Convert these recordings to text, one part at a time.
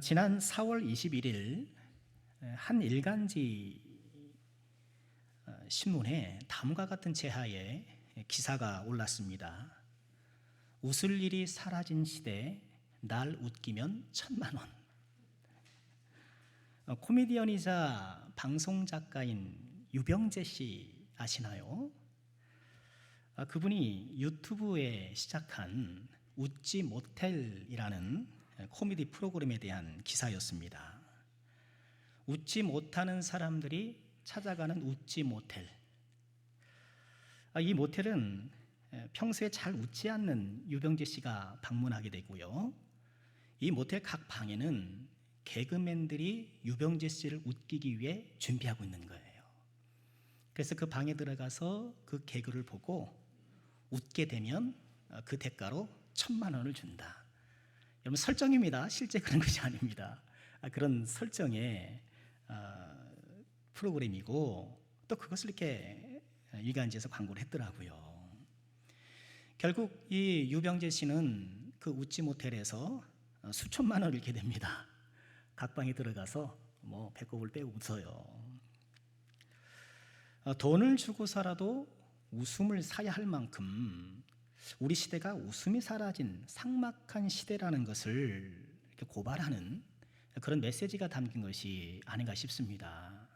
지난 4월 21일 한 일간지 신문에 다음과 같은 제하의 기사가 올랐습니다. 웃을 일이 사라진 시대, 날 웃기면 1,000만 원. 코미디언이자 방송작가인 유병재 씨 아시나요? 그분이 유튜브에 시작한 웃지 모텔이라는 코미디 프로그램에 대한 기사였습니다. 웃지 못하는 사람들이 찾아가는 웃지 모텔. 이 모텔은 평소에 잘 웃지 않는 유병재 씨가 방문하게 되고요. 이 모텔 각 방에는 개그맨들이 유병재 씨를 웃기기 위해 준비하고 있는 거예요. 그래서 그 방에 들어가서 그 개그를 보고 웃게 되면 그 대가로 1,000만 원을 준다. 여러분, 설정입니다. 실제 그런 것이 아닙니다. 그런 설정의 프로그램이고, 또 그것을 이렇게 일간지에서 광고를 했더라고요. 결국 이 유병재 씨는 그 웃지 모텔에서 수천만 원을 잃게 됩니다. 각 방에 들어가서 배꼽을 빼고 웃어요. 돈을 주고서라도 웃음을 사야 할 만큼 우리 시대가 웃음이 사라진 삭막한 시대라는 것을 이렇게 고발하는 그런 메시지가 담긴 것이 아닌가 싶습니다.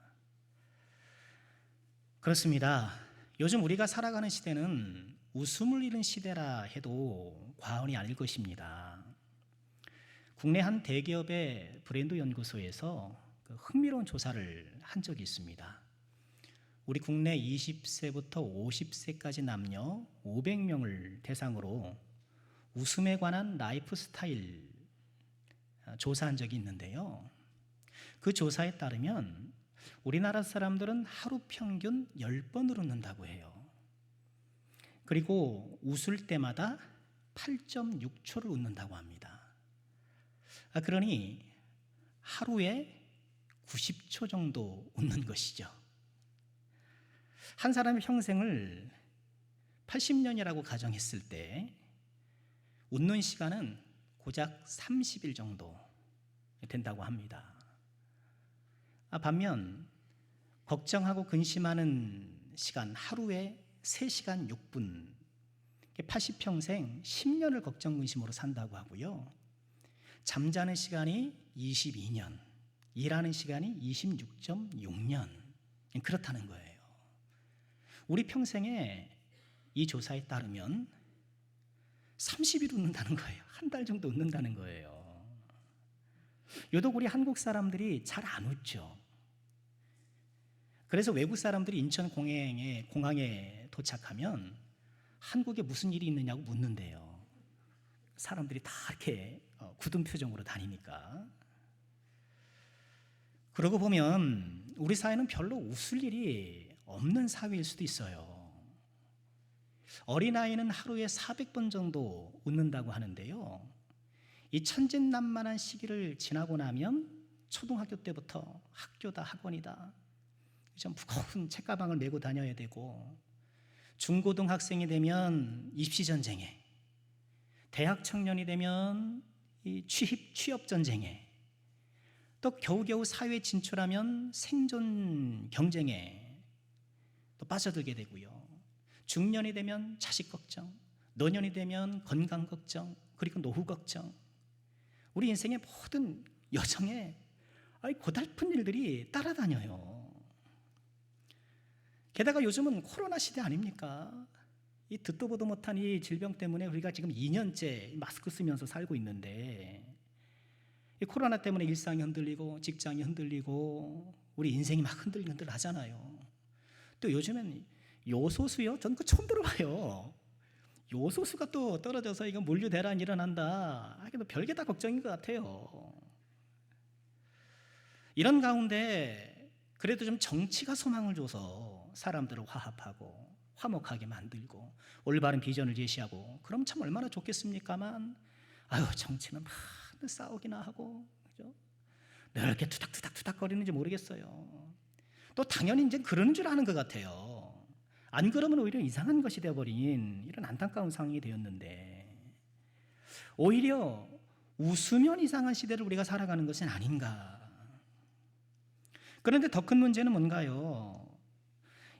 그렇습니다. 요즘 우리가 살아가는 시대는 웃음을 잃은 시대라 해도 과언이 아닐 것입니다. 국내 한 대기업의 브랜드 연구소에서 흥미로운 조사를 한 적이 있습니다. 우리 국내 20세부터 50세까지 남녀 500명을 대상으로 웃음에 관한 라이프 스타일 조사한 적이 있는데요. 그 조사에 따르면 우리나라 사람들은 하루 평균 10번을 웃는다고 해요. 그리고 웃을 때마다 8.6초를 웃는다고 합니다. 그러니 하루에 90초 정도 웃는 것이죠. 한 사람의 평생을 80년이라고 가정했을 때 웃는 시간은 고작 30일 정도 된다고 합니다. 반면 걱정하고 근심하는 시간 하루에 3시간 6분, 80평생 10년을 걱정 근심으로 산다고 하고요. 잠자는 시간이 22년, 일하는 시간이 26.6년, 그렇다는 거예요. 우리 평생에 이 조사에 따르면 30일 웃는다는 거예요. 한 달 정도 웃는다는 거예요. 유독 우리 한국 사람들이 잘 안 웃죠. 그래서 외국 사람들이 인천 공항에 도착하면 한국에 무슨 일이 있느냐고 묻는데요. 사람들이 다 이렇게 굳은 표정으로 다니니까. 그러고 보면 우리 사회는 별로 웃을 일이 없는 사회일 수도 있어요. 어린아이는 하루에 400번 정도 웃는다고 하는데요. 이 천진난만한 시기를 지나고 나면 초등학교 때부터 학교다 학원이다, 좀 무거운 책가방을 메고 다녀야 되고, 중고등학생이 되면 입시전쟁에, 대학 청년이 되면 이 취업전쟁에, 또 겨우겨우 사회에 진출하면 생존 경쟁에 또 빠져들게 되고요. 중년이 되면 자식 걱정, 노년이 되면 건강 걱정, 그리고 노후 걱정. 우리 인생의 모든 여정에 고달픈 일들이 따라다녀요. 게다가 요즘은 코로나 시대 아닙니까? 이 듣도 보도 못한 이 질병 때문에 우리가 지금 2년째 마스크 쓰면서 살고 있는데, 이 코로나 때문에 일상이 흔들리고 직장이 흔들리고 우리 인생이 막 흔들흔들 하잖아요. 또 요즘엔 요소수요? 전 그거 처음 들어봐요. 요소수가 또 떨어져서 이거 물류 대란이 일어난다. 별게 다 걱정인 것 같아요. 이런 가운데 그래도 좀 정치가 소망을 줘서 사람들을 화합하고 화목하게 만들고 올바른 비전을 제시하고, 그럼 참 얼마나 좋겠습니까만, 정치는 막 싸우기나 하고, 그죠? 왜 이렇게 투닥투닥 거리는지 모르겠어요. 또 당연히 이제 그러는 줄 아는 것 같아요. 안 그러면 오히려 이상한 것이 되어버린 이런 안타까운 상황이 되었는데, 오히려 웃으면 이상한 시대를 우리가 살아가는 것은 아닌가. 그런데 더 큰 문제는 뭔가요?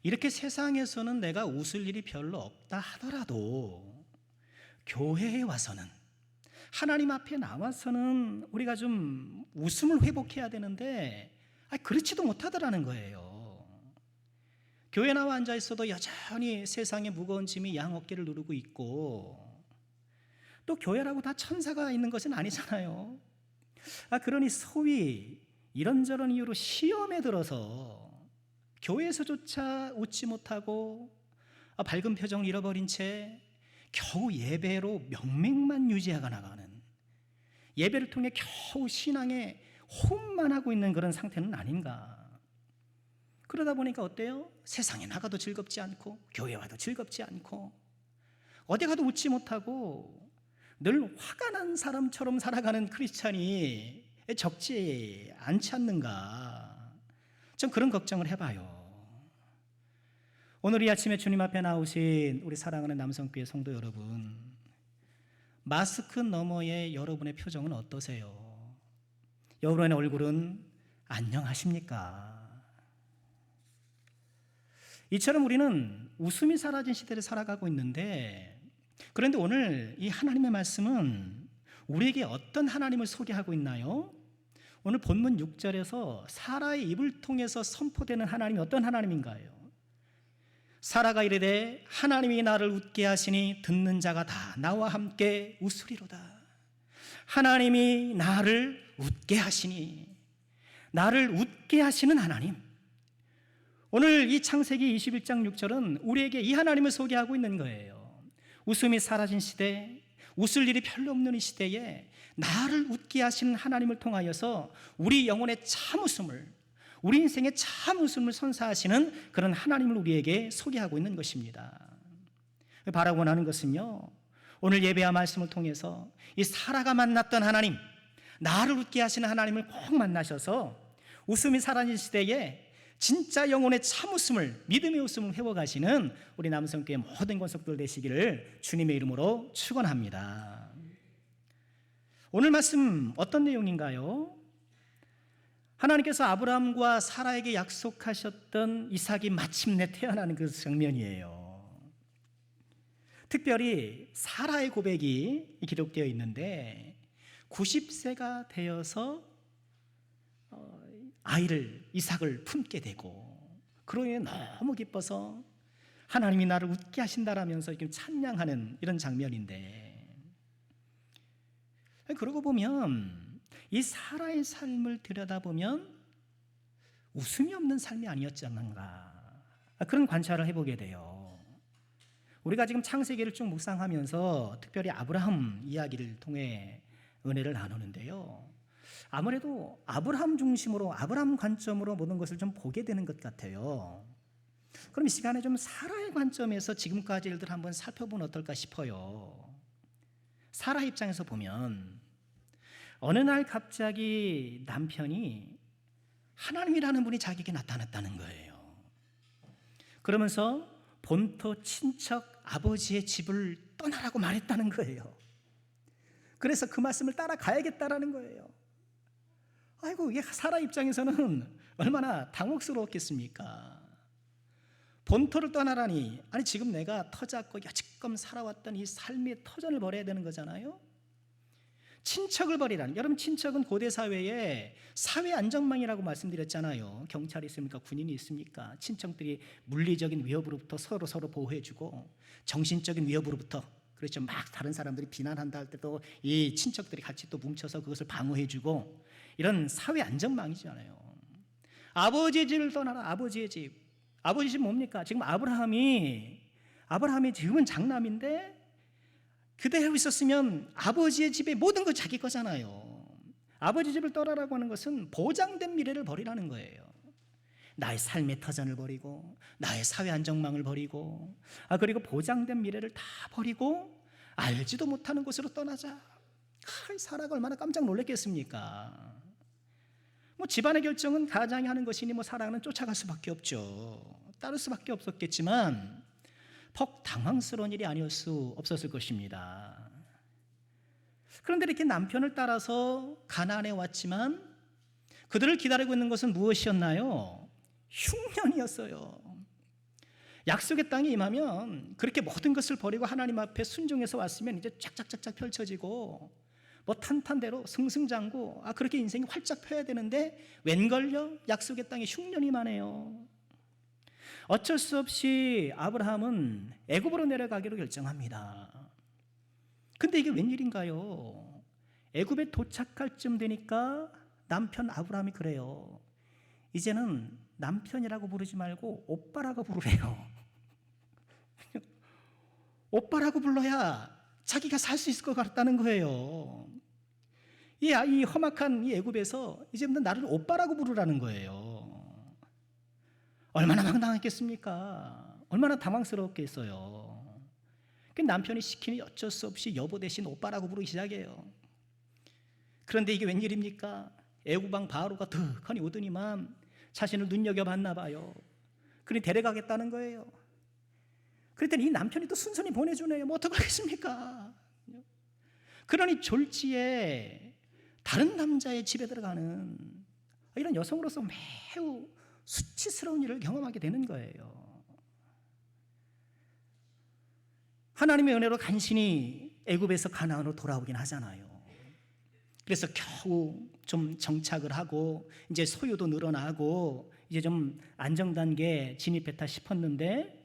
이렇게 세상에서는 내가 웃을 일이 별로 없다 하더라도 교회에 와서는, 하나님 앞에 나와서는 우리가 좀 웃음을 회복해야 되는데 그렇지도 못하더라는 거예요. 교회 나와 앉아 있어도 여전히 세상의 무거운 짐이 양 어깨를 누르고 있고, 또 교회라고 다 천사가 있는 것은 아니잖아요. 그러니 소위 이런저런 이유로 시험에 들어서 교회에서조차 웃지 못하고 밝은 표정을 잃어버린 채 겨우 예배로 명맥만 유지하가 나가는, 예배를 통해 겨우 신앙에 호흡만 하고 있는 그런 상태는 아닌가. 그러다 보니까 어때요? 세상에 나가도 즐겁지 않고 교회 와도 즐겁지 않고 어디 가도 웃지 못하고 늘 화가 난 사람처럼 살아가는 크리스찬이 적지 않지 않는가. 좀 그런 걱정을 해봐요. 오늘 이 아침에 주님 앞에 나오신 우리 사랑하는 남성교회 성도 여러분, 마스크 너머의 여러분의 표정은 어떠세요? 여러분의 얼굴은 안녕하십니까? 이처럼 우리는 웃음이 사라진 시대를 살아가고 있는데, 그런데 오늘 이 하나님의 말씀은 우리에게 어떤 하나님을 소개하고 있나요? 오늘 본문 6절에서 사라의 입을 통해서 선포되는 하나님이 어떤 하나님인가요? 사라가 이르되 하나님이 나를 웃게 하시니 듣는 자가 다 나와 함께 웃으리로다. 하나님이 나를 웃게 하시니, 나를 웃게 하시는 하나님. 오늘 이 창세기 21장 6절은 우리에게 이 하나님을 소개하고 있는 거예요. 웃음이 사라진 시대, 웃을 일이 별로 없는 이 시대에 나를 웃게 하시는 하나님을 통하여서 우리 영혼의 참 웃음을, 우리 인생의 참 웃음을 선사하시는 그런 하나님을 우리에게 소개하고 있는 것입니다. 바라고 하는 것은요, 오늘 예배와 말씀을 통해서 이 사라가 만났던 하나님, 나를 웃게 하시는 하나님을 꼭 만나셔서 웃음이 사라진 시대에 진짜 영혼의 참 웃음을, 믿음의 웃음을 회복하시는 우리 남성교회 모든 권속들 되시기를 주님의 이름으로 축원합니다. 오늘 말씀 어떤 내용인가요? 하나님께서 아브라함과 사라에게 약속하셨던 이삭이 마침내 태어나는 그 장면이에요. 특별히 사라의 고백이 기록되어 있는데 90세가 되어서 아이를, 이삭을 품게 되고, 그로 인해 너무 기뻐서 하나님이 나를 웃게 하신다라면서 이렇게 찬양하는 이런 장면인데, 그러고 보면 이 사라의 삶을 들여다보면 웃음이 없는 삶이 아니었지 않는가, 그런 관찰을 해보게 돼요. 우리가 지금 창세기를 쭉 묵상하면서 특별히 아브라함 이야기를 통해 은혜를 나누는데요, 아무래도 아브라함 중심으로, 아브라함 관점으로 모든 것을 좀 보게 되는 것 같아요. 그럼 이 시간에 좀 사라의 관점에서 지금까지 일들 한번 살펴보면 어떨까 싶어요. 사라 입장에서 보면 어느 날 갑자기 남편이 하나님이라는 분이 자기에게 나타났다는 거예요. 그러면서 본토 친척 아버지의 집을 떠나라고 말했다는 거예요. 그래서 그 말씀을 따라가야겠다라는 거예요. 아이고, 이게 사라 입장에서는 얼마나 당혹스러웠겠습니까? 본토를 떠나라니, 아니 지금 내가 터잡고 여지껏 살아왔던 이 삶의 터전을 버려야 되는 거잖아요. 친척을 버리라니, 여러분 친척은 고대 사회에 사회 안전망이라고 말씀드렸잖아요. 경찰이 있습니까? 군인이 있습니까? 친척들이 물리적인 위협으로부터 서로 보호해주고, 정신적인 위협으로부터, 그렇죠, 막 다른 사람들이 비난한다 할 때도 이 친척들이 같이 또 뭉쳐서 그것을 방어해주고, 이런 사회 안전망이잖아요. 아버지의 집을 떠나라. 아버지의 집. 아버지 집 뭡니까? 지금 아브라함이 지금은 장남인데 그대로 있었으면 아버지의 집의 모든 거 자기 거잖아요. 아버지 집을 떠나라고 하는 것은 보장된 미래를 버리라는 거예요. 나의 삶의 터전을 버리고, 나의 사회 안정망을 버리고, 그리고 보장된 미래를 다 버리고 알지도 못하는 곳으로 떠나자. 사라가 얼마나 깜짝 놀랐겠습니까? 집안의 결정은 가장이 하는 것이니 사라는 쫓아갈 수밖에 없죠. 따를 수밖에 없었겠지만 퍽 당황스러운 일이 아니었을 수 없었을 것입니다. 그런데 이렇게 남편을 따라서 가나안에 왔지만 그들을 기다리고 있는 것은 무엇이었나요? 흉년이었어요. 약속의 땅에 임하면 그렇게 모든 것을 버리고 하나님 앞에 순종해서 왔으면 이제 쫙쫙쫙쫙 펼쳐지고 뭐 탄탄대로 승승장구 그렇게 인생이 활짝 펴야 되는데 웬걸요? 약속의 땅에 흉년이 많아요. 어쩔 수 없이 아브라함은 애굽으로 내려가기로 결정합니다. 근데 이게 웬일인가요? 애굽에 도착할 쯤 되니까 남편 아브라함이 그래요. 이제는 남편이라고 부르지 말고 오빠라고 부르래요. 오빠라고 불러야 자기가 살 수 있을 것 같다는 거예요. 이 험악한 이 애굽에서 이제부터 나를 오빠라고 부르라는 거예요. 얼마나 황당했겠습니까? 얼마나 당황스러웠겠어요. 그 남편이 시키니 어쩔 수 없이 여보 대신 오빠라고 부르기 시작해요. 그런데 이게 웬일입니까? 애굽왕 바로가 득하니 오더니만 자신을 눈여겨봤나 봐요. 그러니 데려가겠다는 거예요. 그랬더니 이 남편이 또 순순히 보내주네요. 뭐 어떡하겠습니까? 그러니 졸지에 다른 남자의 집에 들어가는 이런 여성으로서 매우 수치스러운 일을 경험하게 되는 거예요. 하나님의 은혜로 간신히 애굽에서 가나안으로 돌아오긴 하잖아요. 그래서 겨우 좀 정착을 하고 이제 소유도 늘어나고 이제 좀 안정단계에 진입했다 싶었는데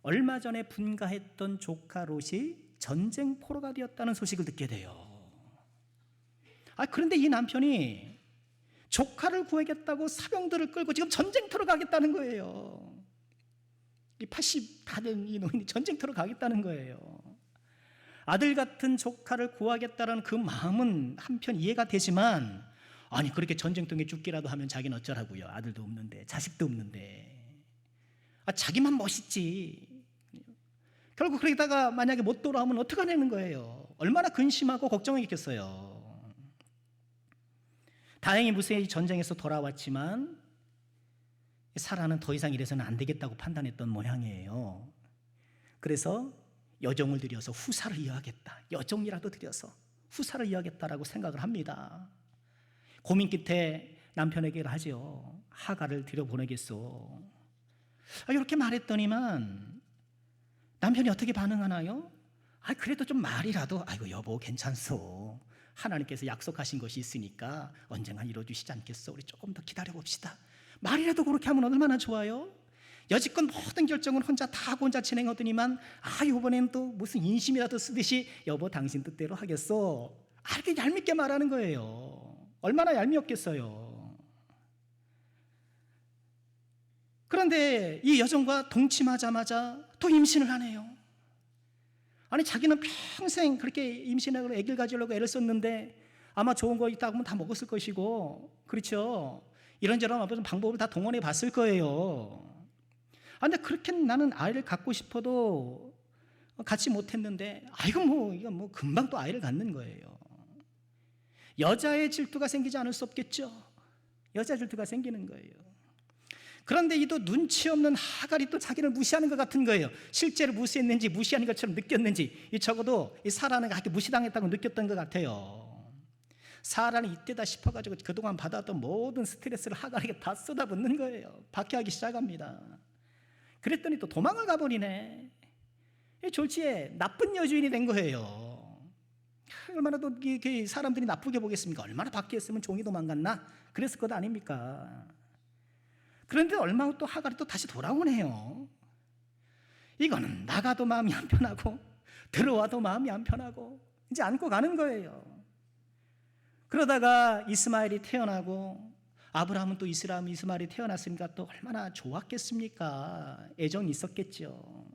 얼마 전에 분가했던 조카 롯이 전쟁 포로가 되었다는 소식을 듣게 돼요. 그런데 이 남편이 조카를 구하겠다고 사병들을 끌고 지금 전쟁터로 가겠다는 거예요. 이 80 다 된 이 노인이 전쟁터로 가겠다는 거예요. 아들 같은 조카를 구하겠다는 그 마음은 한편 이해가 되지만 아니 그렇게 전쟁통에 죽기라도 하면 자기는 어쩌라고요. 아들도 없는데 자식도 없는데 자기만 멋있지. 결국 그러다가 만약에 못 돌아오면 어떡하냐는 거예요. 얼마나 근심하고 걱정했겠어요. 다행히 무사히 전쟁에서 돌아왔지만 사라는 더 이상 이래서는 안 되겠다고 판단했던 모양이에요. 그래서 여종을 들여서 후사를 이어하겠다. 여종이라도 들여서 후사를 이어하겠다라고 생각을 합니다. 고민 끝에 남편에게 하죠. 하가를 들여보내겠소. 이렇게 말했더니만 남편이 어떻게 반응하나요? 그래도 좀 말이라도 아이고 여보 괜찮소. 하나님께서 약속하신 것이 있으니까 언젠가 이루어주시지 않겠어. 우리 조금 더 기다려봅시다. 말이라도 그렇게 하면 얼마나 좋아요? 여지껏 모든 결정은 혼자 다 하고 혼자 진행하더니만 이번엔 또 무슨 인심이라도 쓰듯이 여보 당신 뜻대로 하겠어. 이렇게 얄밉게 말하는 거예요. 얼마나 얄미웠겠어요. 그런데 이 여종과 동침하자마자 또 임신을 하네요. 아니 자기는 평생 그렇게 임신하고 아기를 가지려고 애를 썼는데 아마 좋은 거 있다고 하면 다 먹었을 것이고 그렇죠. 이런저런 무슨 방법을 다 동원해 봤을 거예요. 근데 그렇게 나는 아이를 갖고 싶어도 갖지 못했는데 이건 뭐 금방 또 아이를 갖는 거예요. 여자의 질투가 생기지 않을 수 없겠죠. 여자 질투가 생기는 거예요. 그런데 이도 눈치 없는 하갈이 또 자기를 무시하는 것 같은 거예요. 실제로 무시했는지 무시하는 것처럼 느꼈는지 적어도 이 사라는 그렇게 무시당했다고 느꼈던 것 같아요. 사라는 이때다 싶어가지고 그동안 받았던 모든 스트레스를 하갈에게 다 쏟아붓는 거예요. 박해하기 시작합니다. 그랬더니 또 도망을 가버리네. 졸지에 나쁜 여주인이 된 거예요. 얼마나 또 사람들이 나쁘게 보겠습니까? 얼마나 박해했으면 종이 도망갔나? 그랬을 것 아닙니까? 그런데 얼마 후 또 하갈이 또 다시 돌아오네요. 이거는 나가도 마음이 안 편하고 들어와도 마음이 안 편하고 이제 안고 가는 거예요. 그러다가 이스마엘이 태어나고 아브라함은 또 이스마엘이 태어났으니까 또 얼마나 좋았겠습니까? 애정이 있었겠죠.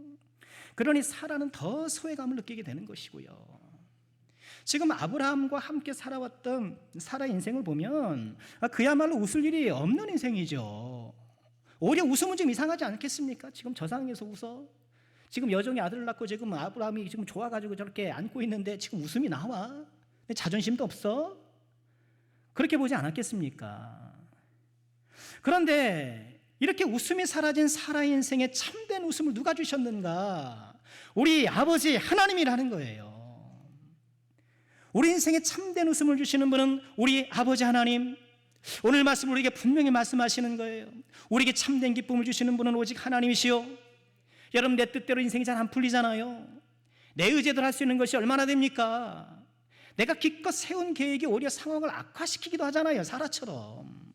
그러니 사라는 더 소외감을 느끼게 되는 것이고요. 지금 아브라함과 함께 살아왔던 사라의 인생을 보면 그야말로 웃을 일이 없는 인생이죠. 오히려 웃으면 좀 이상하지 않겠습니까? 지금 저 상황에서 웃어? 지금 여종이 아들을 낳고 지금 아브라함이 지금 좋아가지고 저렇게 안고 있는데 지금 웃음이 나와? 자존심도 없어? 그렇게 보지 않았겠습니까? 그런데 이렇게 웃음이 사라진 사라의 인생에 참된 웃음을 누가 주셨는가? 우리 아버지 하나님이라는 거예요. 우리 인생에 참된 웃음을 주시는 분은 우리 아버지 하나님. 오늘 말씀 우리에게 분명히 말씀하시는 거예요. 우리에게 참된 기쁨을 주시는 분은 오직 하나님이시요. 여러분, 내 뜻대로 인생이 잘 안 풀리잖아요. 내 의지대로 할 수 있는 것이 얼마나 됩니까? 내가 기껏 세운 계획이 오히려 상황을 악화시키기도 하잖아요. 사라처럼.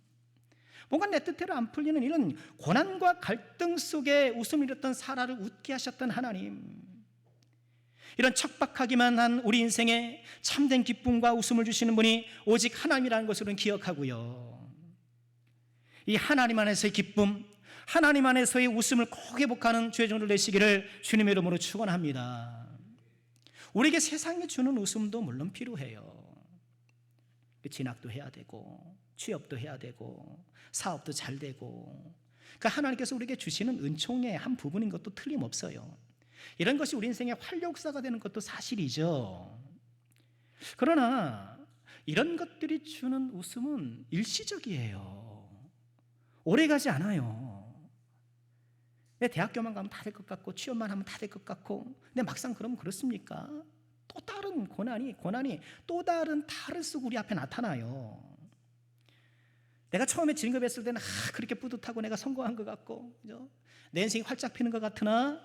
뭔가 내 뜻대로 안 풀리는 이런 고난과 갈등 속에 웃음을 잃었던 사라를 웃게 하셨던 하나님, 이런 척박하기만 한 우리 인생에 참된 기쁨과 웃음을 주시는 분이 오직 하나님이라는 것으로는 기억하고요. 이 하나님 안에서의 기쁨, 하나님 안에서의 웃음을 꼭 회복하는 주의 종들 되시기를 주님의 이름으로 축원합니다. 우리에게 세상이 주는 웃음도 물론 필요해요. 진학도 해야 되고 취업도 해야 되고 사업도 잘 되고, 그러니까 하나님께서 우리에게 주시는 은총의 한 부분인 것도 틀림없어요. 이런 것이 우리 인생의 활력소가 되는 것도 사실이죠. 그러나 이런 것들이 주는 웃음은 일시적이에요. 오래가지 않아요. 내 대학교만 가면 다 될 것 같고 취업만 하면 다 될 것 같고, 근데 막상 그러면 그렇습니까? 또 다른 고난이 또 다른 탈을 쓰고 우리 앞에 나타나요. 내가 처음에 진급했을 때는 그렇게 뿌듯하고 내가 성공한 것 같고, 그죠? 내 인생이 활짝 피는 것 같으나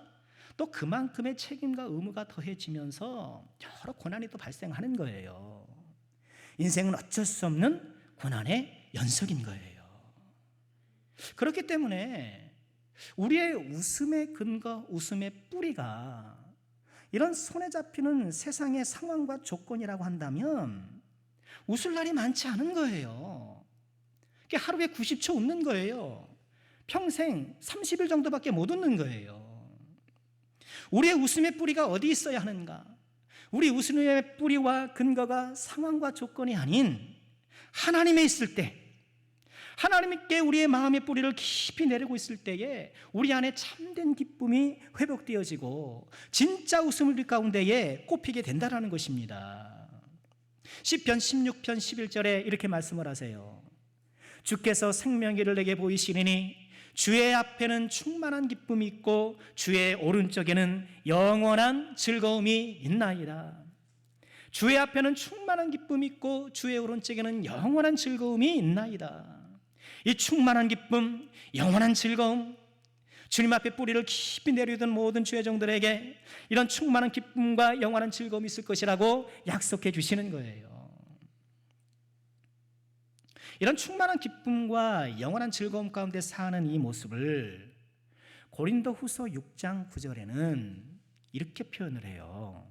또 그만큼의 책임과 의무가 더해지면서 여러 고난이 또 발생하는 거예요. 인생은 어쩔 수 없는 고난의 연속인 거예요. 그렇기 때문에 우리의 웃음의 근거, 웃음의 뿌리가 이런 손에 잡히는 세상의 상황과 조건이라고 한다면 웃을 날이 많지 않은 거예요. 하루에 90초 웃는 거예요. 평생 30일 정도밖에 못 웃는 거예요. 우리의 웃음의 뿌리가 어디 있어야 하는가? 우리 웃음의 뿌리와 근거가 상황과 조건이 아닌 하나님에 있을 때, 하나님께 우리의 마음의 뿌리를 깊이 내리고 있을 때에 우리 안에 참된 기쁨이 회복되어지고 진짜 웃음을 우리 가운데에 꼽히게 된다는 것입니다. 시편 16편 11절에 이렇게 말씀을 하세요. 주께서 생명길을 내게 보이시리니 주의 앞에는 충만한 기쁨이 있고 주의 오른쪽에는 영원한 즐거움이 있나이다. 주의 앞에는 충만한 기쁨이 있고 주의 오른쪽에는 영원한 즐거움이 있나이다. 이 충만한 기쁨, 영원한 즐거움, 주님 앞에 뿌리를 깊이 내리던 모든 주의 종들에게 이런 충만한 기쁨과 영원한 즐거움이 있을 것이라고 약속해 주시는 거예요. 이런 충만한 기쁨과 영원한 즐거움 가운데 사는 이 모습을 고린도후서 6장 9절에는 이렇게 표현을 해요.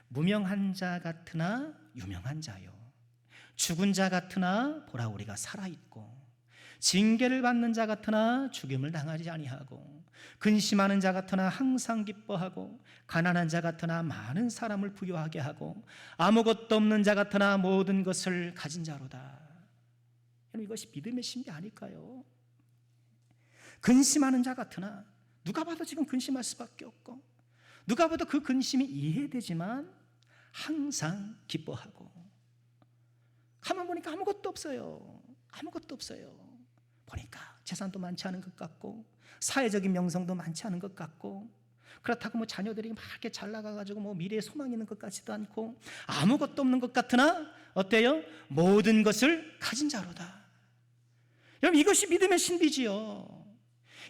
무명한 자 같으나 유명한 자요, 죽은 자 같으나 보라 우리가 살아있고, 징계를 받는 자 같으나 죽임을 당하지 아니하고, 근심하는 자 같으나 항상 기뻐하고, 가난한 자 같으나 많은 사람을 부유하게 하고, 아무것도 없는 자 같으나 모든 것을 가진 자로다. 이것이 믿음의 신비 아닐까요? 근심하는 자 같으나, 누가 봐도 지금 근심할 수밖에 없고, 누가 봐도 그 근심이 이해되지만 항상 기뻐하고, 가만 보니까 아무것도 없어요. 아무것도 없어요. 보니까 재산도 많지 않은 것 같고 사회적인 명성도 많지 않은 것 같고, 그렇다고 뭐 자녀들이 막 이렇게 잘 나가가지고 뭐 미래에 소망이 있는 것 같지도 않고, 아무것도 없는 것 같으나 어때요? 모든 것을 가진 자로다. 여러분, 이것이 믿음의 신비지요.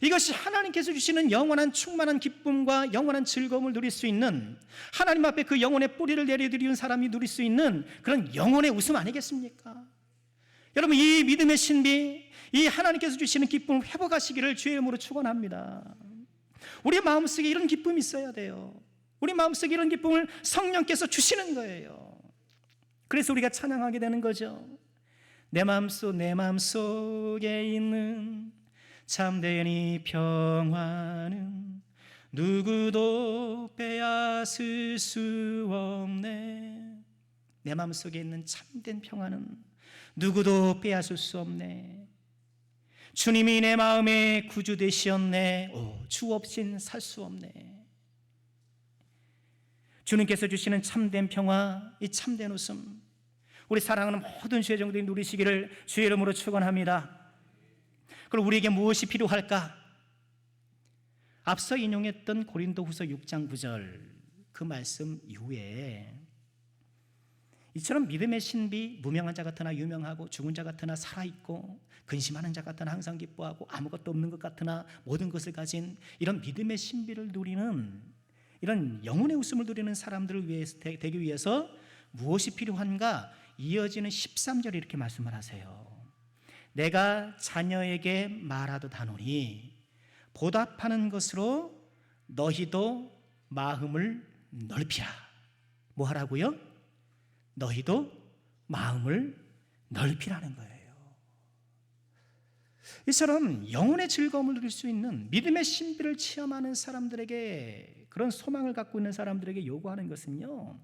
이것이 하나님께서 주시는 영원한 충만한 기쁨과 영원한 즐거움을 누릴 수 있는, 하나님 앞에 그 영혼의 뿌리를 내려드리는 사람이 누릴 수 있는 그런 영혼의 웃음 아니겠습니까? 여러분, 이 믿음의 신비, 이 하나님께서 주시는 기쁨을 회복하시기를 주의 이름으로 축원합니다. 우리 마음속에 이런 기쁨이 있어야 돼요. 우리 마음속에 이런 기쁨을 성령께서 주시는 거예요. 그래서 우리가 찬양하게 되는 거죠. 내 마음속에 있는 참된 이 평화는 누구도 빼앗을 수 없네. 내 마음속에 있는 참된 평화는 누구도 빼앗을 수 없네. 주님이 내 마음의 구주 되시었네. 주 없인 살 수 없네. 주님께서 주시는 참된 평화, 이 참된 웃음, 우리 사랑하는 모든 주의 종들이 누리시기를 주의 이름으로 축원합니다. 그럼 우리에게 무엇이 필요할까? 앞서 인용했던 고린도후서 6장 9절 그 말씀 이후에 이처럼 믿음의 신비, 무명한 자 같으나 유명하고 죽은 자 같으나 살아있고 근심하는 자 같으나 항상 기뻐하고 아무것도 없는 것 같으나 모든 것을 가진 이런 믿음의 신비를 누리는, 이런 영혼의 웃음을 누리는 사람들을 위해서 되기 위해서 무엇이 필요한가? 이어지는 13절에 이렇게 말씀을 하세요. 내가 자녀에게 말하듯 하노니 보답하는 것으로 너희도 마음을 넓히라. 뭐 하라고요? 너희도 마음을 넓히라는 거예요. 이처럼 영혼의 즐거움을 누릴 수 있는 믿음의 신비를 체험하는 사람들에게, 그런 소망을 갖고 있는 사람들에게 요구하는 것은요,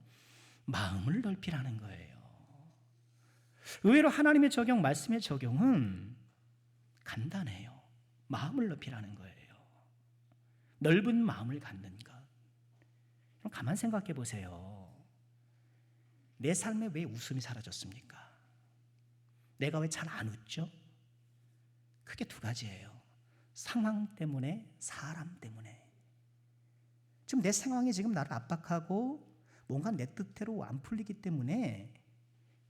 마음을 넓히라는 거예요. 의외로 하나님의 적용, 말씀의 적용은 간단해요. 마음을 넓히라는 거예요. 넓은 마음을 갖는 것. 그럼 가만 생각해 보세요. 내 삶에 왜 웃음이 사라졌습니까? 내가 왜 잘 안 웃죠? 크게 두 가지예요. 상황 때문에, 사람 때문에. 지금 내 상황이 지금 나를 압박하고 뭔가 내 뜻대로 안 풀리기 때문에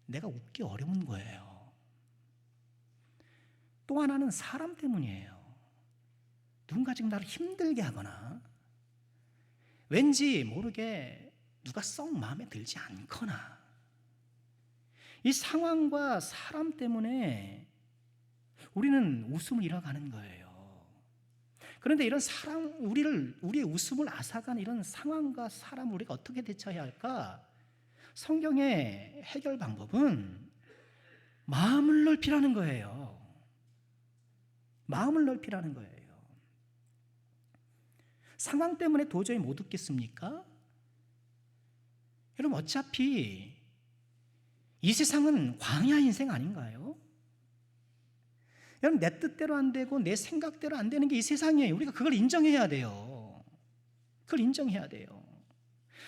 내가 웃기 어려운 거예요. 또 하나는 사람 때문이에요. 누군가 지금 나를 힘들게 하거나 왠지 모르게 누가 썩 마음에 들지 않거나, 이 상황과 사람 때문에 우리는 웃음을 잃어가는 거예요. 그런데 이런 우리의 웃음을 앗아간 이런 상황과 사람을 우리가 어떻게 대처해야 할까? 성경의 해결 방법은 마음을 넓히라는 거예요. 마음을 넓히라는 거예요. 상황 때문에 도저히 못 웃겠습니까? 여러분, 어차피 이 세상은 광야 인생 아닌가요? 여러분, 내 뜻대로 안 되고 내 생각대로 안 되는 게 이 세상이에요. 우리가 그걸 인정해야 돼요. 그걸 인정해야 돼요.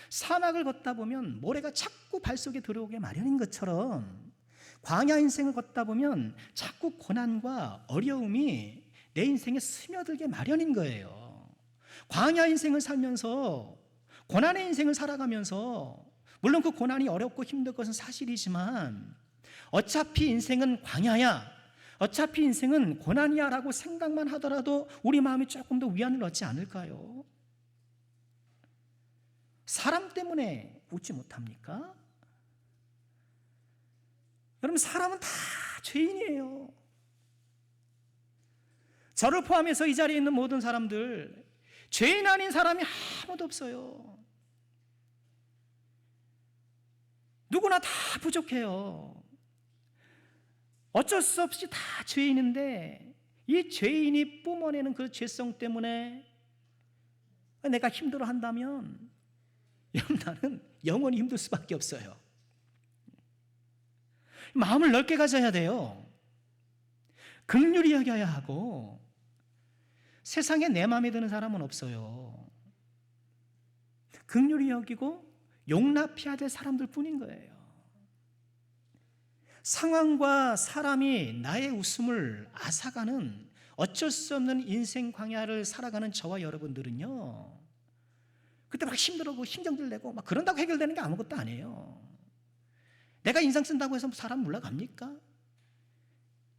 사막을 걷다 보면 모래가 자꾸 발 속에 들어오게 마련인 것처럼 광야 인생을 걷다 보면 자꾸 고난과 어려움이 내 인생에 스며들게 마련인 거예요. 광야 인생을 살면서, 고난의 인생을 살아가면서, 물론 그 고난이 어렵고 힘든 것은 사실이지만 어차피 인생은 광야야, 어차피 인생은 고난이야 라고 생각만 하더라도 우리 마음이 조금 더 위안을 얻지 않을까요? 사람 때문에 웃지 못합니까? 여러분, 사람은 다 죄인이에요. 저를 포함해서 이 자리에 있는 모든 사람들, 죄인 아닌 사람이 아무도 없어요. 누구나 다 부족해요. 어쩔 수 없이 다 죄인인데 이 죄인이 뿜어내는 그 죄성 때문에 내가 힘들어한다면 나는 영원히 힘들 수밖에 없어요. 마음을 넓게 가져야 돼요. 긍휼히 여겨야 하고, 세상에 내 마음에 드는 사람은 없어요. 긍휼히 여기고 용납해야 될 사람들 뿐인 거예요. 상황과 사람이 나의 웃음을 앗아가는 어쩔 수 없는 인생 광야를 살아가는 저와 여러분들은요, 그때 막 힘들고 신경질 내고 막 그런다고 해결되는 게 아무것도 아니에요. 내가 인상 쓴다고 해서 사람 물러갑니까?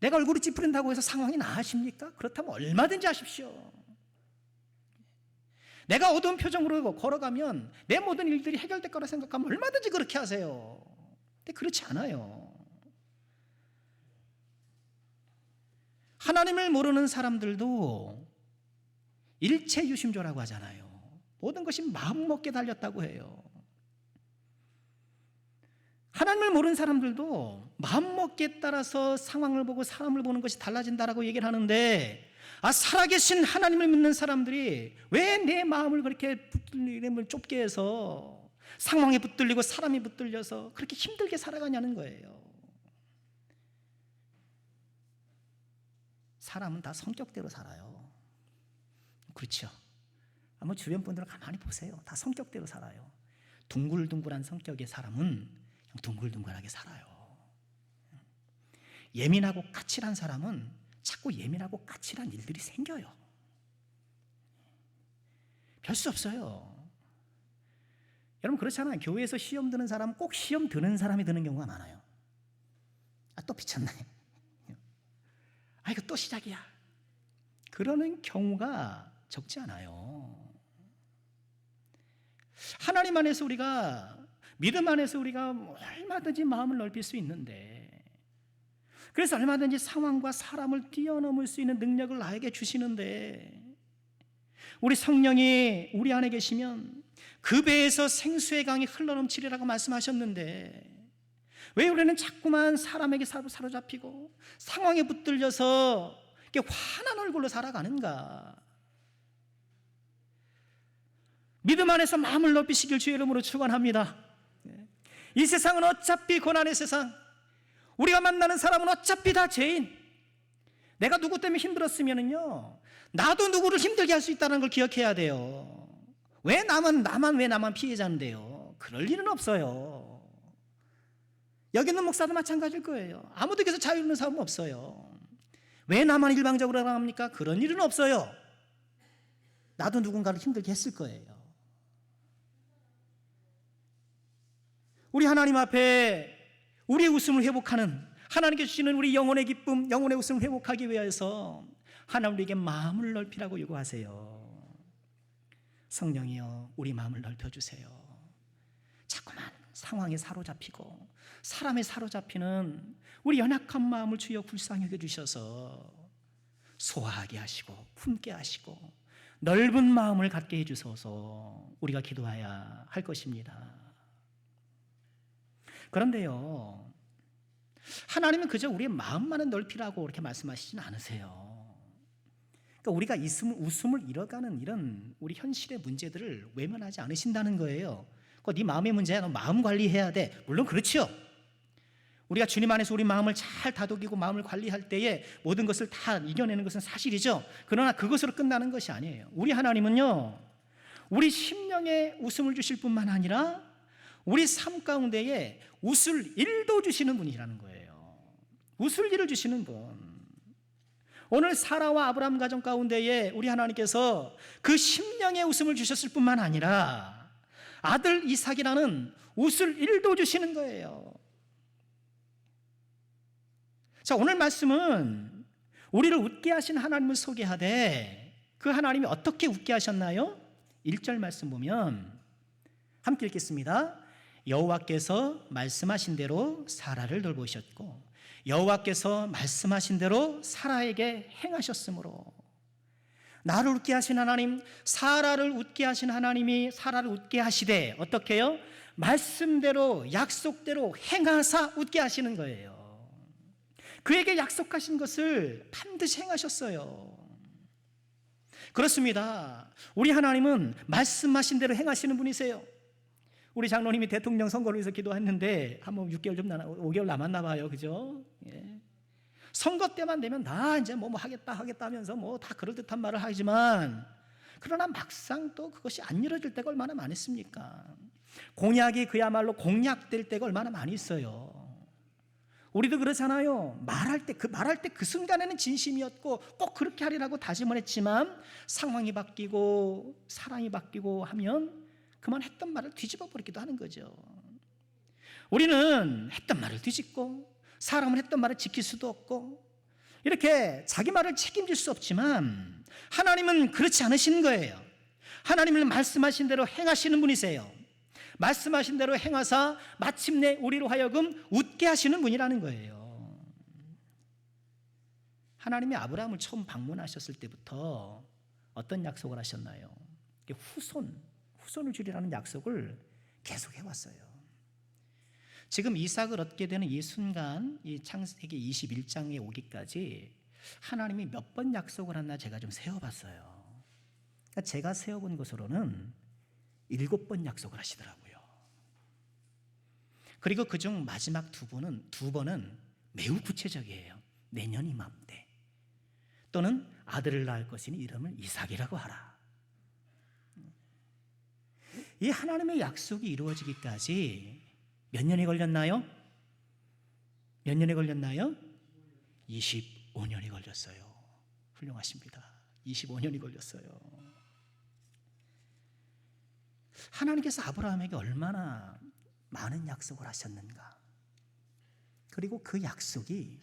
내가 얼굴이 찌푸린다고 해서 상황이 나아집니까? 그렇다면 얼마든지 하십시오. 내가 어두운 표정으로 걸어가면 내 모든 일들이 해결될 거라 생각하면 얼마든지 그렇게 하세요. 근데 그렇지 않아요. 하나님을 모르는 사람들도 일체유심조라고 하잖아요. 모든 것이 마음먹기에 달렸다고 해요. 하나님을 모르는 사람들도 마음먹기에 따라서 상황을 보고 사람을 보는 것이 달라진다라고 얘기를 하는데, 살아계신 하나님을 믿는 사람들이 왜 내 마음을 그렇게 좁게 해서 상황에 붙들리고 사람이 붙들려서 그렇게 힘들게 살아가냐는 거예요. 사람은 다 성격대로 살아요. 그렇죠? 한번 주변 분들을 가만히 보세요. 다 성격대로 살아요. 둥글둥글한 성격의 사람은 그냥 둥글둥글하게 살아요. 예민하고 까칠한 사람은 자꾸 예민하고 까칠한 일들이 생겨요. 별 수 없어요. 여러분 그렇잖아요. 교회에서 시험 드는 사람은 꼭 시험 드는 사람이 드는 경우가 많아요. 또 비쳤네. 이거 또 시작이야. 그러는 경우가 적지 않아요. 하나님 안에서 우리가, 믿음 안에서 우리가 얼마든지 마음을 넓힐 수 있는데, 그래서 얼마든지 상황과 사람을 뛰어넘을 수 있는 능력을 나에게 주시는데, 우리 성령이 우리 안에 계시면 그 배에서 생수의 강이 흘러넘치리라고 말씀하셨는데, 왜 우리는 자꾸만 사람에게 사로잡히고 상황에 붙들려서 이렇게 환한 얼굴로 살아가는가? 믿음 안에서 마음을 넓히시길 주의 이름으로 축원합니다. 이 세상은 어차피 고난의 세상, 우리가 만나는 사람은 어차피 다 죄인. 내가 누구 때문에 힘들었으면요, 나도 누구를 힘들게 할 수 있다는 걸 기억해야 돼요. 왜 나만 피해자인데요? 그럴 일은 없어요. 여기 있는 목사도 마찬가지일 거예요. 아무도 여기서 자유 있는 사람은 없어요. 왜 나만 일방적으로 나갑니까? 그런 일은 없어요. 나도 누군가를 힘들게 했을 거예요. 우리 하나님 앞에 우리의 웃음을 회복하는, 하나님께 주시는 우리 영혼의 기쁨, 영혼의 웃음을 회복하기 위해서 하나님 우리에게 마음을 넓히라고 요구하세요. 성령이여, 우리 마음을 넓혀주세요. 자꾸만 상황에 사로잡히고 사람에 사로잡히는 우리 연약한 마음을 주여 불쌍히 여겨주셔서 소화하게 하시고 품게 하시고 넓은 마음을 갖게 해주소서. 우리가 기도해야 할 것입니다. 그런데요, 하나님은 그저 우리의 마음만은 넓히라고 그렇게 말씀하시진 않으세요. 그러니까 우리가 웃음을 잃어가는 이런 우리 현실의 문제들을 외면하지 않으신다는 거예요. 네 마음의 문제야, 너 마음 관리해야 돼. 물론 그렇죠. 우리가 주님 안에서 우리 마음을 잘 다독이고 마음을 관리할 때에 모든 것을 다 이겨내는 것은 사실이죠. 그러나 그것으로 끝나는 것이 아니에요. 우리 하나님은요, 우리 심령에 웃음을 주실 뿐만 아니라 우리 삶 가운데에 웃을 일도 주시는 분이라는 거예요. 웃을 일을 주시는 분. 오늘 사라와 아브라함 가정 가운데에 우리 하나님께서 그 심령의 웃음을 주셨을 뿐만 아니라 아들 이삭이라는 웃을 일도 주시는 거예요. 자, 오늘 말씀은 우리를 웃게 하신 하나님을 소개하되, 그 하나님이 어떻게 웃게 하셨나요? 1절 말씀 보면 함께 읽겠습니다. 여호와께서 말씀하신 대로 사라를 돌보셨고 여호와께서 말씀하신 대로 사라에게 행하셨으므로. 나를 웃게 하신 하나님, 사라를 웃게 하신 하나님이 사라를 웃게 하시되 어떻게 해요? 말씀대로 약속대로 행하사 웃게 하시는 거예요. 그에게 약속하신 것을 반드시 행하셨어요. 그렇습니다. 우리 하나님은 말씀하신 대로 행하시는 분이세요. 우리 장로님이 대통령 선거를 위해서 기도했는데 한번 5개월 남았나 봐요. 그죠? 예. 선거 때만 되면 다 이제 뭐 하겠다 하면서 뭐 다 그럴듯한 말을 하지만, 그러나 막상 또 그것이 안 이루어질 때가 얼마나 많습니까? 공약이 그야말로 공약될 때가 얼마나 많이 있어요. 우리도 그렇잖아요. 말할 때 그 순간에는 진심이었고 꼭 그렇게 하리라고 다짐을 했지만 상황이 바뀌고 사람이 바뀌고 하면 그만 했던 말을 뒤집어 버리기도 하는 거죠. 우리는 했던 말을 뒤집고 사람은 했던 말을 지킬 수도 없고 이렇게 자기 말을 책임질 수 없지만 하나님은 그렇지 않으신 거예요. 하나님은 말씀하신 대로 행하시는 분이세요. 말씀하신 대로 행하사 마침내 우리로 하여금 웃게 하시는 분이라는 거예요. 하나님이 아브라함을 처음 방문하셨을 때부터 어떤 약속을 하셨나요? 후손을 주리라는 약속을 계속 해왔어요. 지금 이삭을 얻게 되는 이 순간, 이 창세기 21장에 오기까지 하나님이 몇 번 약속을 했나 제가 좀 세어봤어요. 그러니까 제가 세어본 것으로는 7번 약속을 하시더라고요. 그리고 그중 마지막 두 번은 매우 구체적이에요. 내년 이맘때 또는 아들을 낳을 것이니 이름을 이삭이라고 하라. 이 하나님의 약속이 이루어지기까지 몇 년이 걸렸나요? 몇 년이 걸렸나요? 25년이 걸렸어요. 훌륭하십니다. 25년이 걸렸어요. 하나님께서 아브라함에게 얼마나 많은 약속을 하셨는가, 그리고 그 약속이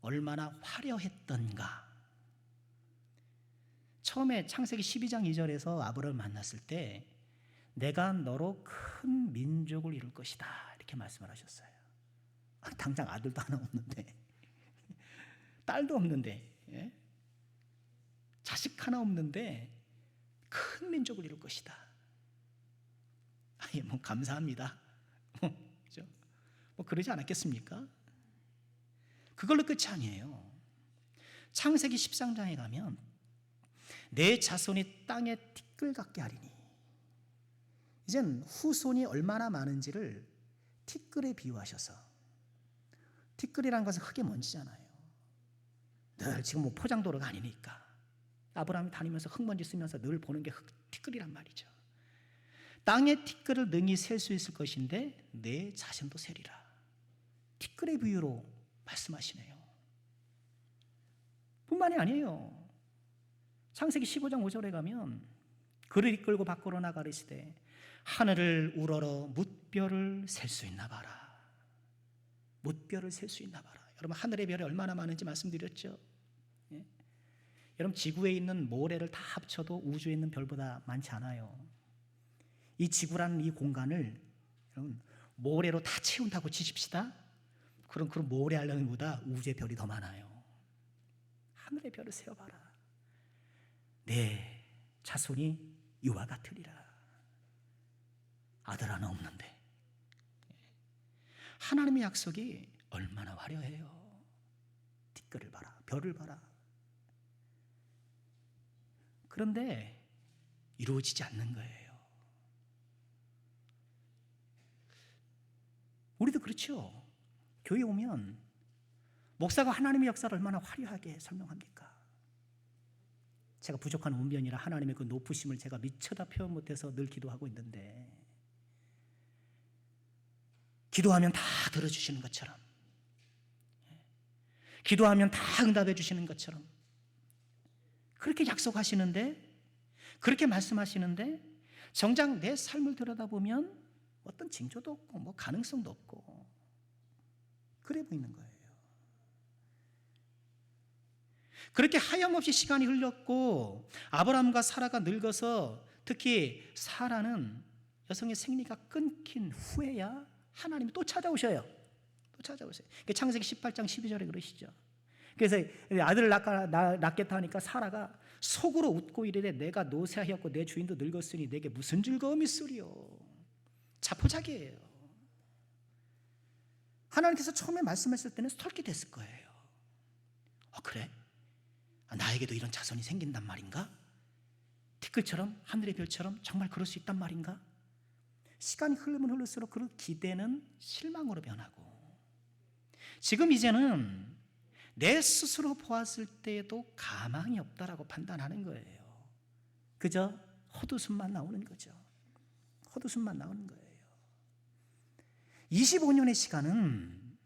얼마나 화려했던가. 처음에 창세기 12장 2절에서 아브라함을 만났을 때 내가 너로 큰 민족을 이룰 것이다 이렇게 말씀을 하셨어요. 당장 아들도 하나 없는데, 딸도 없는데, 예? 자식 하나 없는데 큰 민족을 이룰 것이다. 뭐 감사합니다. 그죠? 뭐 그러지 않았겠습니까? 그걸로 끝이 아니에요. 창세기 13장에 가면 내 자손이 땅에 티끌 같게 하리니, 이젠 후손이 얼마나 많은지를 티끌에 비유하셔서, 티끌이라는 것은 흙의 먼지잖아요. 늘 지금 뭐 포장도로가 아니니까 아브라함이 다니면서 흙먼지 쓰면서 늘 보는 게 티끌이란 말이죠. 땅의 티끌을 능히 셀 수 있을 것인데 내 자신도 세리라. 티끌의 비유로 말씀하시네요. 뿐만이 아니에요. 창세기 15장 5절에 가면 그를 이끌고 밖으로 나가리시되 하늘을 우러러 뭇별을 셀 수 있나 봐라. 뭇별을 셀 수 있나 봐라. 여러분, 하늘의 별이 얼마나 많은지 말씀드렸죠. 예? 여러분, 지구에 있는 모래를 다 합쳐도 우주에 있는 별보다 많지 않아요. 이 지구라는 이 공간을 여러분 모래로 다 채운다고 치십시다. 그럼 그 모래 알랑이보다 우주의 별이 더 많아요. 하늘의 별을 세어봐라. 내 자손이 이와 같으리라. 아들 하나 없는데. 하나님의 약속이 얼마나 화려해요. 티끌을 봐라, 별을 봐라. 그런데 이루어지지 않는 거예요. 우리도 그렇죠. 교회 오면 목사가 하나님의 역사를 얼마나 화려하게 설명합니까? 제가 부족한 운변이라 하나님의 그 높으심을 제가 미처 다 표현 못해서 늘 기도하고 있는데, 기도하면 다 들어주시는 것처럼, 기도하면 다 응답해 주시는 것처럼 그렇게 약속하시는데, 그렇게 말씀하시는데 정작 내 삶을 들여다보면 어떤 징조도 없고 뭐 가능성도 없고 그래 보이는 거예요. 그렇게 하염없이 시간이 흘렀고 아브라함과 사라가 늙어서, 특히 사라는 여성의 생리가 끊긴 후에야 하나님이 또 찾아오셔요. 또 찾아오세요. 창세기 18장 12절에 그러시죠. 그래서 아들을 낳겠다 하니까 사라가 속으로 웃고 이르되 내가 노쇠하였고 내 주인도 늙었으니 내게 무슨 즐거움이 있으리요. 자포자기예요. 하나님께서 처음에 말씀하실 때는 설득됐을 거예요. 그래? 나에게도 이런 자손이 생긴단 말인가? 티끌처럼, 하늘의 별처럼 정말 그럴 수 있단 말인가? 시간이 흐르면 흐를수록 그 기대는 실망으로 변하고, 지금 이제는 내 스스로 보았을 때에도 가망이 없다라고 판단하는 거예요. 그저 헛웃음만 나오는 거죠. 헛웃음만 나오는 거예요. 25년의 시간은,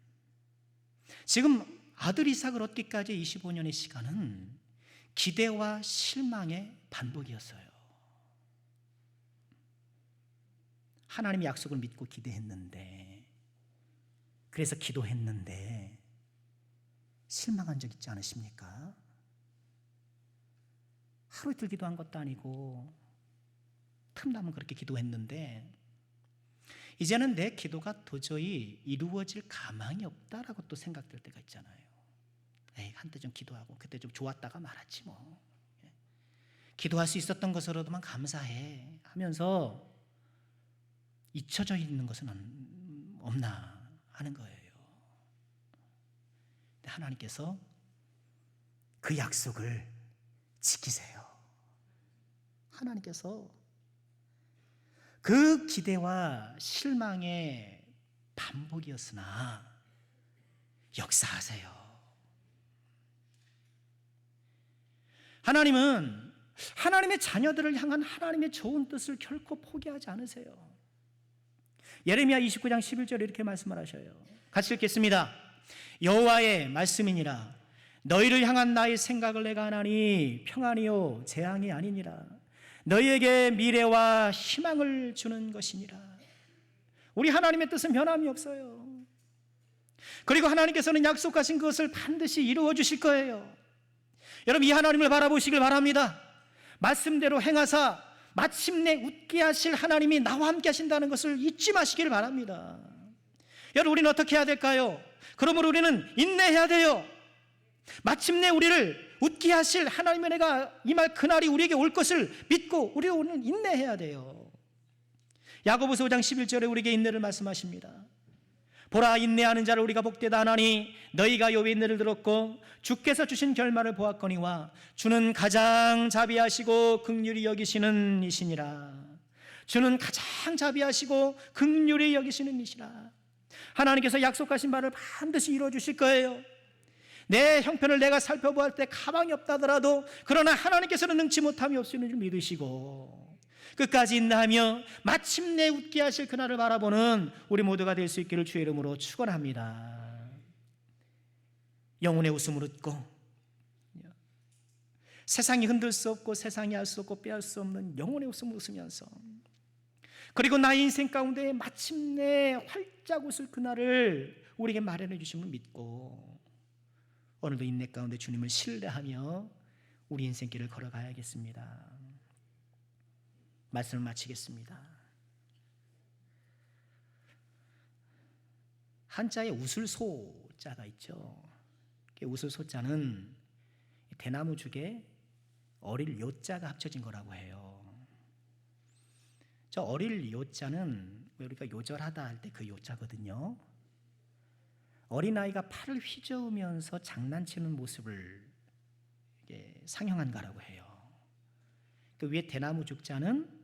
지금 아들 이삭을 얻기까지 25년의 시간은 기대와 실망의 반복이었어요. 하나님의 약속을 믿고 기대했는데, 그래서 기도했는데 실망한 적 있지 않으십니까? 하루 이틀 기도한 것도 아니고 틈나면 그렇게 기도했는데 이제는 내 기도가 도저히 이루어질 가망이 없다라고 또 생각될 때가 있잖아요. 한때 좀 기도하고 그때 좀 좋았다가 말았지 뭐. 기도할 수 있었던 것으로도만 감사해 하면서 잊혀져 있는 것은 없나 하는 거예요. 근데 하나님께서 그 약속을 지키세요. 하나님께서 그 기대와 실망의 반복이었으나 역사하세요. 하나님은 하나님의 자녀들을 향한 하나님의 좋은 뜻을 결코 포기하지 않으세요. 예레미야 29장 11절에 이렇게 말씀을 하셔요. 같이 읽겠습니다. 여호와의 말씀이니라. 너희를 향한 나의 생각을 내가 하나니 평안이요 재앙이 아니니라. 너희에게 미래와 희망을 주는 것이니라. 우리 하나님의 뜻은 변함이 없어요. 그리고 하나님께서는 약속하신 그것을 반드시 이루어 주실 거예요. 여러분, 이 하나님을 바라보시길 바랍니다. 말씀대로 행하사 마침내 웃게 하실 하나님이 나와 함께 하신다는 것을 잊지 마시길 바랍니다. 여러분, 우리는 어떻게 해야 될까요? 그러므로 우리는 인내해야 돼요. 마침내 우리를 웃게 하실 하나님의 은혜가 임할 그날이 우리에게 올 것을 믿고 우리는 오늘 인내해야 돼요. 야고보서 5장 11절에 우리에게 인내를 말씀하십니다. 보라, 인내하는 자를 우리가 복되다 하나니 너희가 욥의 인내를 들었고 주께서 주신 결말을 보았거니와 주는 가장 자비하시고 긍휼히 여기시는 이시니라. 주는 가장 자비하시고 긍휼히 여기시는 이시라. 하나님께서 약속하신 바를 반드시 이루어 주실 거예요. 내 형편을 내가 살펴보았을 때 가망이 없다더라도 그러나 하나님께서는 능치 못함이 없으시는 줄 믿으시고 끝까지 인내하며 마침내 웃게 하실 그날을 바라보는 우리 모두가 될 수 있기를 주의 이름으로 축원합니다. 영혼의 웃음을 웃고 세상이 흔들 수 없고 세상이 알 수 없고 빼앗을 수 없는 영혼의 웃음을 웃으면서 그리고 나의 인생 가운데 마침내 활짝 웃을 그날을 우리에게 마련해 주심을 믿고 오늘도 인내 가운데 주님을 신뢰하며 우리 인생길을 걸어가야겠습니다. 말씀을 마치겠습니다. 한자에 우슬소자가 있죠. 우슬소자는 대나무죽에 어릴 요자가 합쳐진 거라고 해요. 저 어릴 요자는 우리가 요절하다 할 때 그 요자거든요. 어린아이가 팔을 휘저으면서 장난치는 모습을 상형한 거라고 해요. 그 위에 대나무 죽자는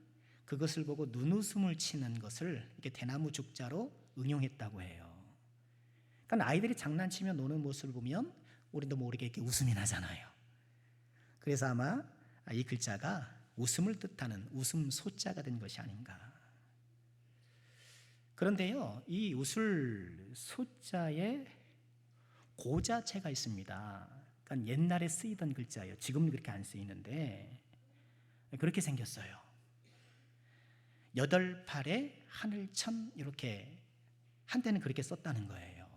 그것을 보고 눈웃음을 치는 것을 이렇게 대나무 죽자로 응용했다고 해요. 그러니까 아이들이 장난치며 노는 모습을 보면 우리도 모르게 이렇게 웃음이 나잖아요. 그래서 아마 이 글자가 웃음을 뜻하는 웃음 소자가 된 것이 아닌가. 그런데요, 이 웃을 소자에 고자체가 있습니다. 그러니까 옛날에 쓰이던 글자예요. 지금은 그렇게 안 쓰이는데 그렇게 생겼어요. 8팔에 하늘천 이렇게 한때는 그렇게 썼다는 거예요.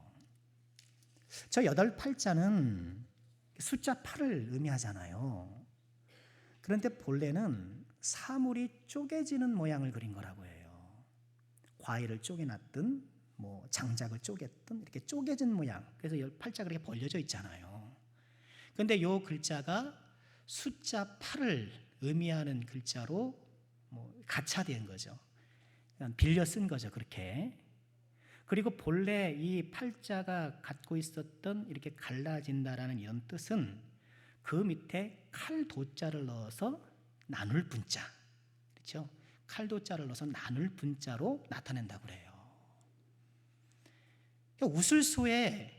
저 8팔자는 숫자 8을 의미하잖아요. 그런데 본래는 사물이 쪼개지는 모양을 그린 거라고 해요. 과일을 쪼개놨든 뭐 장작을 쪼갰든 이렇게 쪼개진 모양. 그래서 8자가 그렇게 벌려져 있잖아요. 그런데 이 글자가 숫자 8을 의미하는 글자로 가차된 거죠. 빌려 쓴 거죠, 그렇게. 그리고 본래 이 팔자가 갖고 있었던 이렇게 갈라진다라는 이런 뜻은 그 밑에 칼도자를 넣어서 나눌 분자, 그렇죠? 칼도자를 넣어서 나눌 분자로 나타낸다고 그래요. 그러니까 우슬소의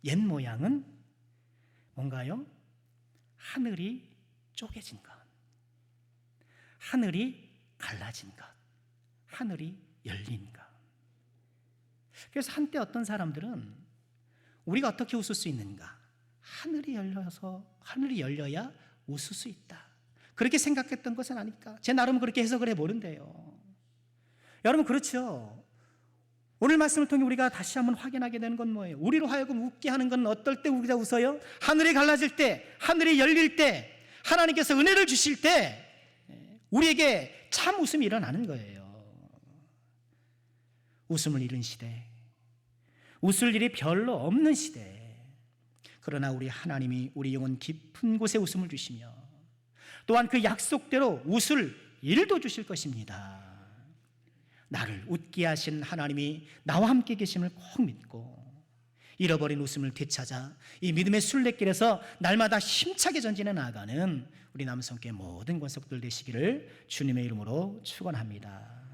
옛 모양은 뭔가요? 하늘이 쪼개진 것, 하늘이 갈라진 것, 하늘이 열린 것. 그래서 한때 어떤 사람들은 우리가 어떻게 웃을 수 있는가? 하늘이 열려야 웃을 수 있다. 그렇게 생각했던 것은 아닐까? 제 나름 그렇게 해석을 해보는데요. 여러분, 그렇죠? 오늘 말씀을 통해 우리가 다시 한번 확인하게 되는 건 뭐예요? 우리로 하여금 웃게 하는 건 어떨 때 우리가 웃어요? 하늘이 갈라질 때, 하늘이 열릴 때, 하나님께서 은혜를 주실 때 우리에게 참 웃음이 일어나는 거예요. 웃음을 잃은 시대, 웃을 일이 별로 없는 시대. 그러나 우리 하나님이 우리 영혼 깊은 곳에 웃음을 주시며 또한 그 약속대로 웃을 일도 주실 것입니다. 나를 웃게 하신 하나님이 나와 함께 계심을 꼭 믿고 잃어버린 웃음을 되찾아 이 믿음의 순례길에서 날마다 힘차게 전진해 나아가는 우리 남성께 모든 권속들 되시기를 주님의 이름으로 축원합니다.